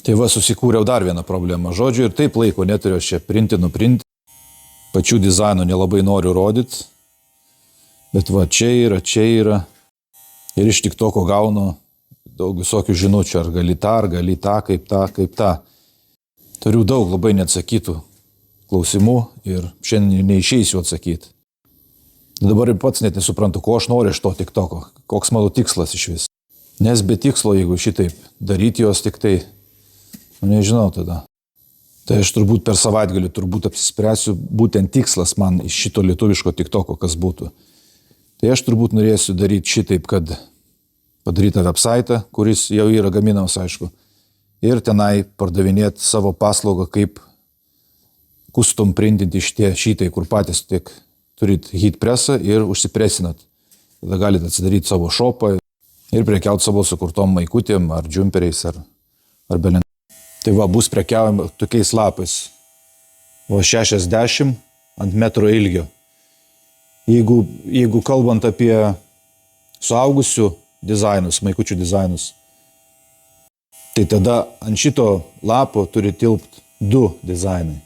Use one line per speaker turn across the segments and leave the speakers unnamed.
Tai va, susikūriau dar vieną problemą. Žodžiu, ir taip laiko neturiu čia nuprinti. Pačių dizainų nelabai noriu rodyti. Bet va, čia yra. Ir iš TikToko gaunu daug visokių žinučių. Ar gali tą, kaip tą. Turiu daug labai neatsakytų klausimų ir šiandien neišeisiu atsakyti. Dabar ir pats net nesuprantu, ko aš noriu iš to TikToko. Koks mano tikslas iš vis. Nes be tikslo, jeigu šitaip daryti jos tik tai, nežinau tada. Tai aš turbūt per savaitgalį apsispręsiu būtent tikslas man iš šito lietuviško TikToko, kas būtų. Tai aš turbūt norėsiu daryti šitaip, kad padarytą website, kuris jau yra gaminamas, aišku, ir tenai pardavinėti savo paslaugą, kaip custom printinti šitai, kur patys tik turit heat pressą ir užsipresinat. Tada galite atsidaryti savo shopą ir prekiauti savo sukurtom maikutėm, ar džumperiais, ar belin. Tai va, bus prekiaujama tokiais lapais. O 60 ant metro ilgio. Jeigu kalbant apie suaugusių dizainus, maikučių dizainus, tai tada ant šito lapo turi tilpti 2 dizainai.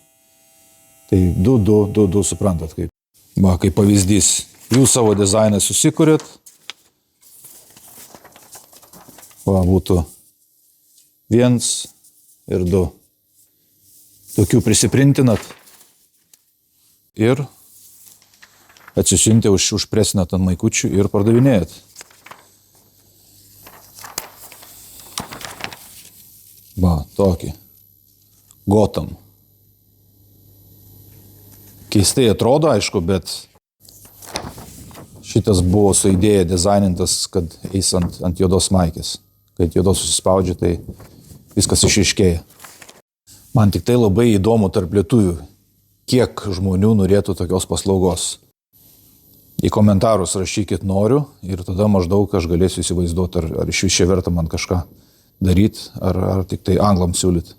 Tai 2, suprantat kaip. Va, kaip pavyzdys, jūs savo dizainą susikūrėt. Va, būtų 1 ir 2. Tokių prisiprintinat ir atsisiuntė, užpresinat ant maikučių ir pardavinėjat. Va, tokį. Gotham. Keistai atrodo, aišku, bet šitas buvo su idėja dizainintas, kad eis ant juodos maikės. Kai juodos susispaudžia, tai viskas išryškėja. Man tik tai labai įdomu tarp lietuvių, kiek žmonių norėtų tokios paslaugos. Į komentarus rašykit noriu ir tada maždaug aš galėsiu įsivaizduoti, ar iš vis čia verta man kažką daryti, ar tik tai anglam siūlyti.